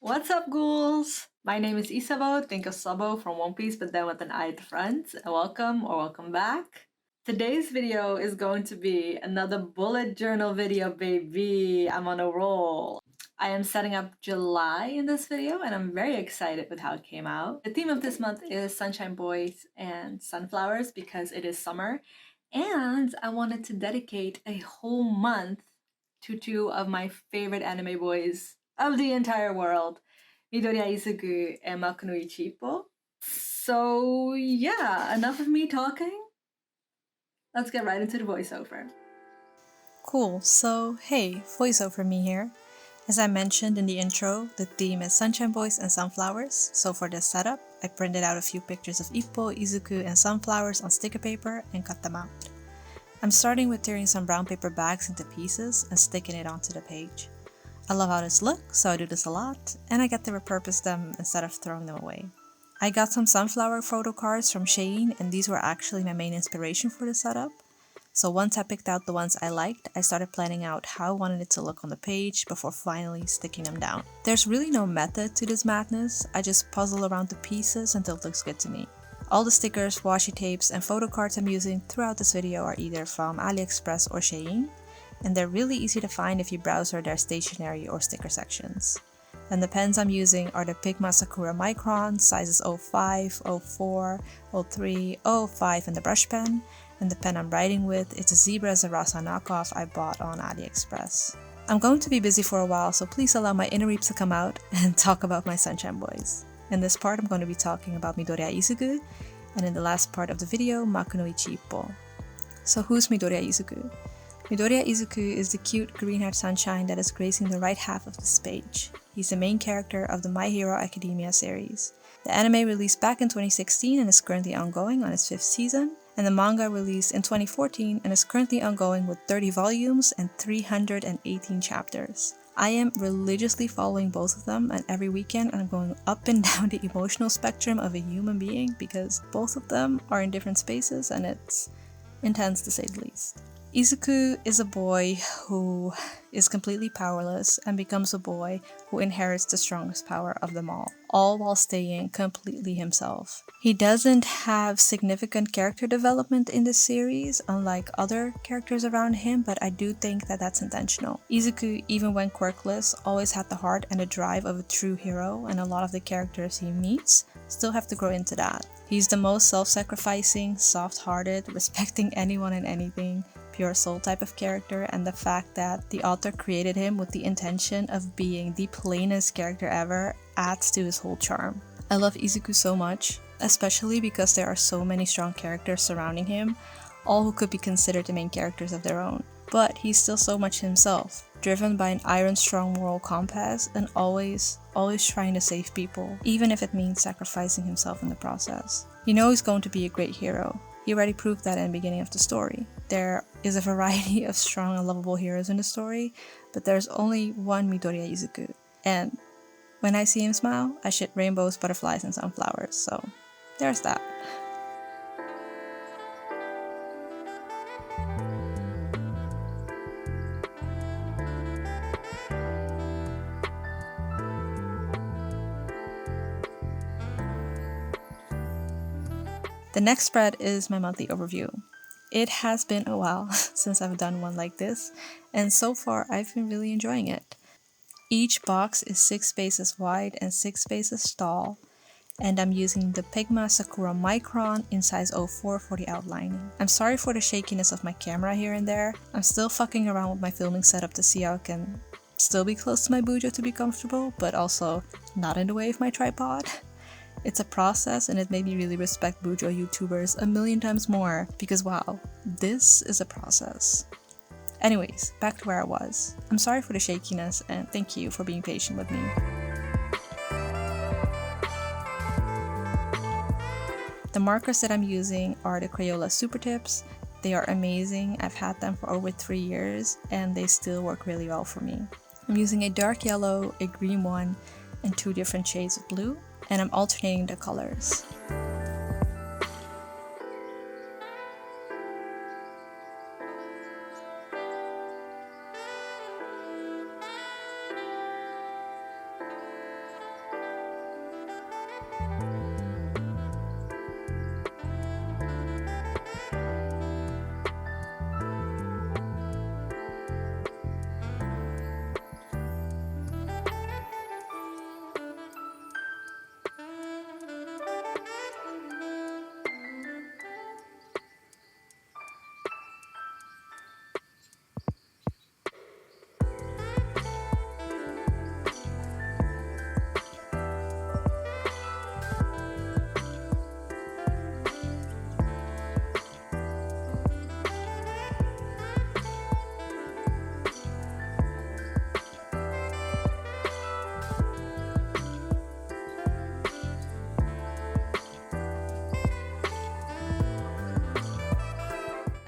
What's up, ghouls? My name is Isabo, think of Sabo from One Piece, but then with an I at the front. Welcome or welcome back. Today's video is going to be another bullet journal video, baby. I'm on a roll. I am setting up July in this video, and I'm very excited with how it came out. The theme of this month is Sunshine Boys and Sunflowers because it is summer, and I wanted to dedicate a whole month to two of my favorite anime boys of the entire world, Midoriya Izuku and Makuno Ichipo. So yeah, enough of me talking. Let's get right into the voiceover. Cool, so hey, voiceover me here. As I mentioned in the intro, the theme is Sunshine Boys and Sunflowers, so for this setup, I printed out a few pictures of Ippo, Izuku, and sunflowers on sticker paper and cut them out. I'm starting with tearing some brown paper bags into pieces and sticking it onto the page. I love how this looks, so I do this a lot, and I get to repurpose them instead of throwing them away. I got some sunflower photo cards from Shein, and these were actually my main inspiration for the setup. So once I picked out the ones I liked, I started planning out how I wanted it to look on the page before finally sticking them down. There's really no method to this madness, I just puzzle around the pieces until it looks good to me. All the stickers, Washitapes, and photo cards I'm using throughout this video are either from AliExpress or Shein, and they're really easy to find if you browse their stationery or sticker sections. And the pens I'm using are the Pigma Sakura Micron, sizes 05, 04, 03, 05, and the Brushpen, and the pen I'm writing with is a Zebra Sarasa knockoff I bought on AliExpress. I'm going to be busy for a while, so please allow my inner reaps to come out and talk about my Sunshine Boys. In this part, I'm going to be talking about Midoriya Izuku, and in the last part of the video, Makuno Ichipo. So who's Midoriya Izuku? Midoriya Izuku is the cute green-haired sunshine that is gracing the right half of this page. He's the main character of the My Hero Academia series. The anime released back in 2016 and is currently ongoing on its 5th season, and the manga released in 2014 and is currently ongoing with 30 volumes and 318 chapters. I am religiously following both of them, and every weekend I'm going up and down the emotional spectrum of a human being because both of them are in different spaces and it's intense to say the least. Izuku is a boy who is completely powerless and becomes a boy who inherits the strongest power of them all while staying completely himself. He doesn't have significant character development in this series, unlike other characters around him, but I do think that that's intentional. Izuku, even when quirkless, always had the heart and the drive of a true hero, and a lot of the characters he meets still have to grow into that. He's the most self-sacrificing, soft-hearted, respecting anyone and anything, pure soul type of character, and the fact that the author created him with the intention of being the plainest character ever adds to his whole charm. I love Izuku so much, especially because there are so many strong characters surrounding him, all who could be considered the main characters of their own. But he's still so much himself, driven by an iron-strong moral compass and always trying to save people, even if it means sacrificing himself in the process. You know he's going to be a great hero. He already proved that in the beginning of the story. There is a variety of strong and lovable heroes in the story, but there's only one Midoriya Izuku. And when I see him smile, I shit rainbows, butterflies, and sunflowers, so there's that. The next spread is my monthly overview. It has been a while since I've done one like this, and so far I've been really enjoying it. Each box is 6 spaces wide and 6 spaces tall, and I'm using the Pigma Sakura Micron in size 04 for the outlining. I'm sorry for the shakiness of my camera here and there. I'm still fucking around with my filming setup to see how I can still be close to my bujo to be comfortable, but also not in the way of my tripod. It's a process, and it made me really respect bujo YouTubers a million times more because wow, this is a process. Anyways, back to where I was. I'm sorry for the shakiness and thank you for being patient with me. The markers that I'm using are the Crayola Supertips. They are amazing. I've had them for over 3 years and they still work really well for me. I'm using a dark yellow, a green one, and 2 different shades of blue, and I'm alternating the colors.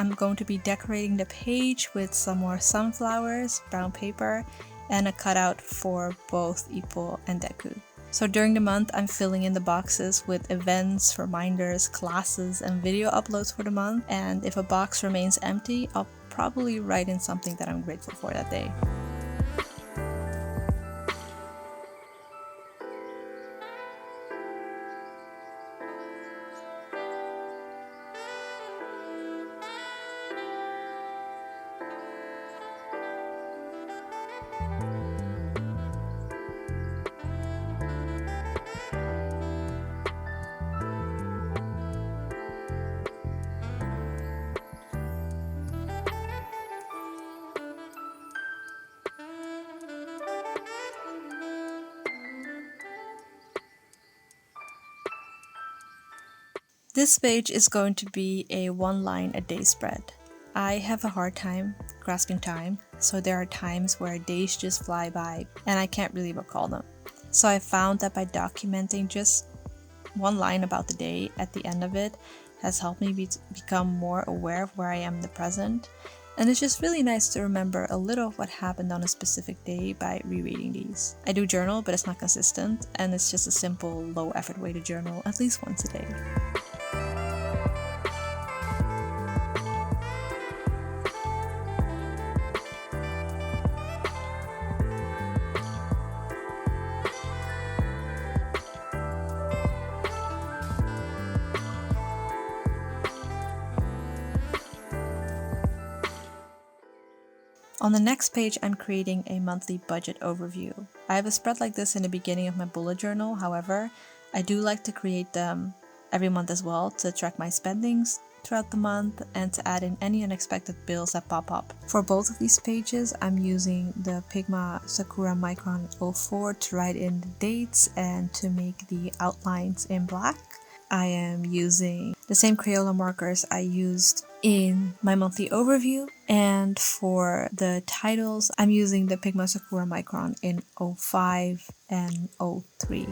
I'm going to be decorating the page with some more sunflowers, brown paper, and a cutout for both Ippo and Deku. So during the month, I'm filling in the boxes with events, reminders, classes, and video uploads for the month. And if a box remains empty, I'll probably write in something that I'm grateful for that day. This page is going to be a one line a day spread. I have a hard time grasping time, so there are times where days just fly by and I can't really recall them. So I found that by documenting just one line about the day at the end of it has helped me become more aware of where I am in the present. And it's just really nice to remember a little of what happened on a specific day by rereading these. I do journal, but it's not consistent, and it's just a simple, low effort way to journal at least once a day. On the next page, I'm creating a monthly budget overview. I have a spread like this in the beginning of my bullet journal, however, I do like to create them every month as well to track my spendings throughout the month and to add in any unexpected bills that pop up. For both of these pages, I'm using the Pigma Sakura Micron 04 to write in the dates and to make the outlines in black. I am using the same Crayola markers I used in my monthly overview, and for the titles I'm using the Pigma Sakura Micron in 05 and 03.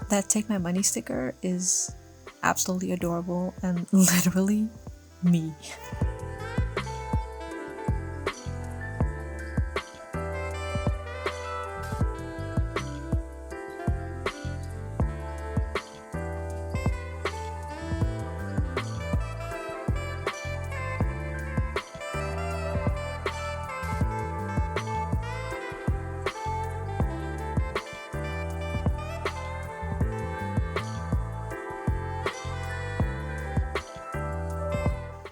That Take My Money sticker is absolutely adorable and literally me.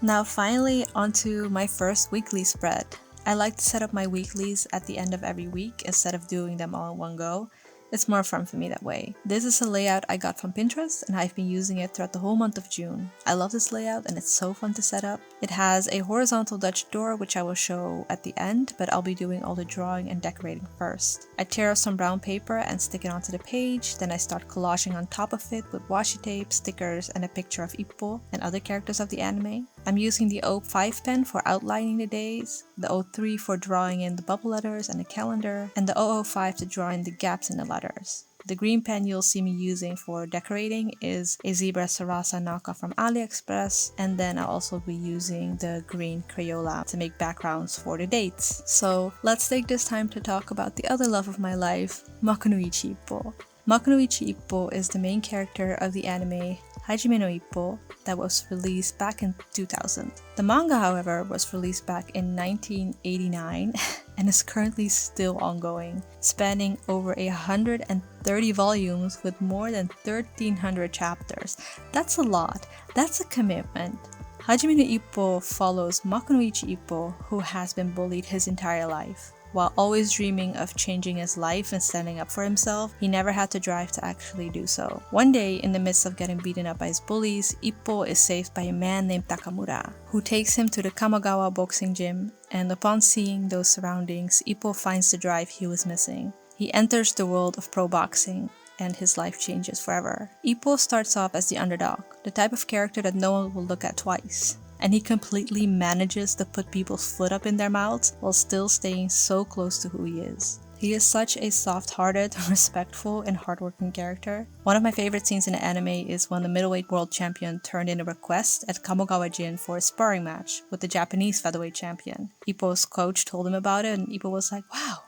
Now finally onto my first weekly spread. I like to set up my weeklies at the end of every week instead of doing them all in one go. It's more fun for me that way. This is a layout I got from Pinterest and I've been using it throughout the whole month of June. I love this layout and it's so fun to set up. It has a horizontal Dutch door which I will show at the end, but I'll be doing all the drawing and decorating first. I tear off some brown paper and stick it onto the page, then I start collaging on top of it with washi tape, stickers, and a picture of Ippo and other characters of the anime. I'm using the 05 pen for outlining the days, the 03 for drawing in the bubble letters and the calendar, and the 005 to draw in the gaps in the letters. The green pen you'll see me using for decorating is a zebra Sarasa knockoff from AliExpress, and then I'll also be using the green Crayola to make backgrounds for the dates. So let's take this time to talk about the other love of my life, Makunoichi Ippo. Makunoichi Ippo is the main character of the anime Hajime no Ippo that was released back in 2000. The manga, however, was released back in 1989 and is currently still ongoing, spanning over 130 volumes with more than 1,300 chapters. That's a lot. That's a commitment. Hajime no Ippo follows Makunoichi Ippo, who has been bullied his entire life. While always dreaming of changing his life and standing up for himself, he never had the drive to actually do so. One day, in the midst of getting beaten up by his bullies, Ippo is saved by a man named Takamura, who takes him to the Kamagawa boxing gym, and upon seeing those surroundings, Ippo finds the drive he was missing. He enters the world of pro boxing, and his life changes forever. Ippo starts off as the underdog, the type of character that no one will look at twice. And he completely manages to put people's foot up in their mouths while still staying so close to who he is. He is such a soft-hearted, respectful, and hardworking character. One of my favorite scenes in the anime is when the middleweight world champion turned in a request at Kamogawa Gym for a sparring match with the Japanese featherweight champion. Ippo's coach told him about it, and Ippo was like, "Wow,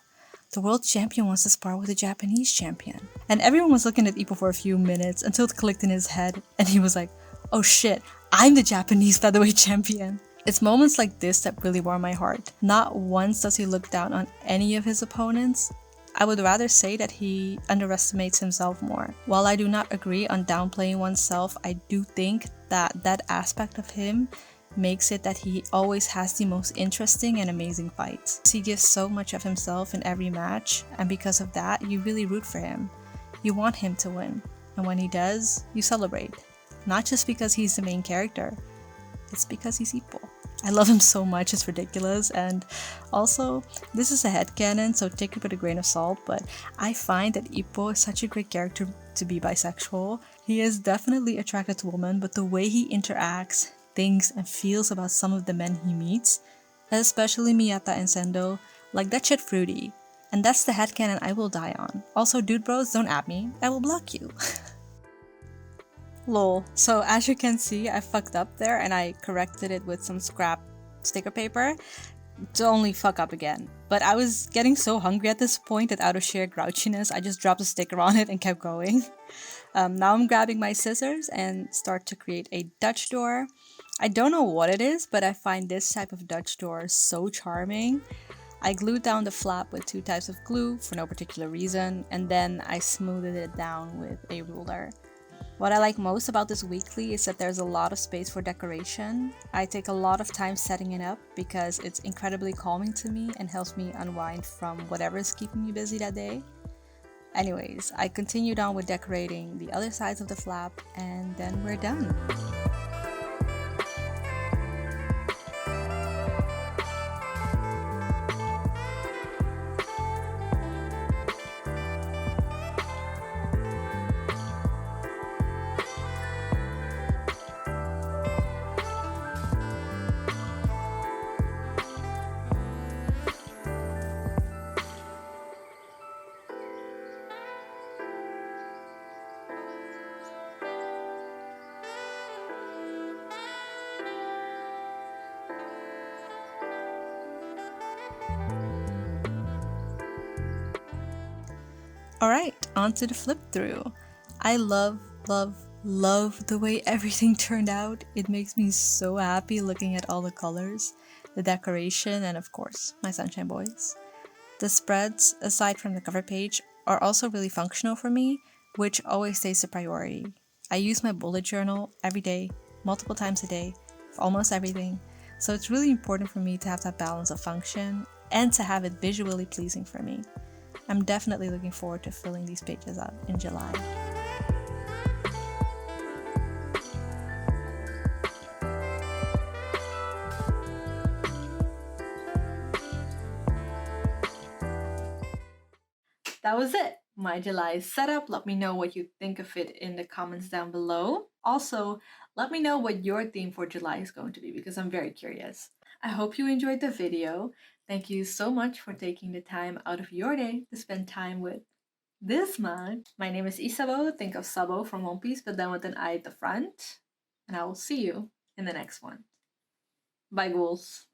the world champion wants to spar with the Japanese champion." And everyone was looking at Ippo for a few minutes until it clicked in his head, and he was like, "Oh shit, I'm the Japanese featherweight champion." It's moments like this that really warm my heart. Not once does he look down on any of his opponents. I would rather say that he underestimates himself more. While I do not agree on downplaying oneself, I do think that that aspect of him makes it that he always has the most interesting and amazing fights. He gives so much of himself in every match, and because of that, you really root for him. You want him to win, and when he does, you celebrate. Not just because he's the main character, it's because he's Ippo. I love him so much, it's ridiculous, and also, this is a headcanon, so take it with a grain of salt, but I find that Ippo is such a great character to be bisexual. He is definitely attracted to women, but the way he interacts, thinks, and feels about some of the men he meets, especially Miyata and Sendo, like that shit fruity. And that's the headcanon I will die on. Also, dude bros, don't at me, I will block you. Lol. So as you can see, I fucked up there and I corrected it with some scrap sticker paper to only fuck up again. But I was getting so hungry at this point that out of sheer grouchiness, I just dropped a sticker on it and kept going. Now I'm grabbing my scissors and start to create a Dutch door. I don't know what it is, but I find this type of Dutch door so charming. I glued down the flap with 2 types of glue for no particular reason, and then I smoothed it down with a ruler. What I like most about this weekly is that there's a lot of space for decoration. I take a lot of time setting it up because it's incredibly calming to me and helps me unwind from whatever is keeping me busy that day. Anyways, I continued on with decorating the other sides of the flap, and then we're done. Alright, on to the flip through. I love the way everything turned out. It makes me so happy looking at all the colors, the decoration, and of course, my Sunshine Boys. The spreads, aside from the cover page, are also really functional for me, which always stays a priority. I use my bullet journal every day, multiple times a day, for almost everything, so it's really important for me to have that balance of function and to have it visually pleasing for me. I'm definitely looking forward to filling these pages out in July. That was it. My July setup. Let me know what you think of it in the comments down below. Also, let me know what your theme for July is going to be because I'm very curious. I hope you enjoyed the video. Thank you so much for taking the time out of your day to spend time with this mug. My name is Isabo. Think of Sabo from One Piece, but then with an I at the front. And I will see you in the next one. Bye, ghouls.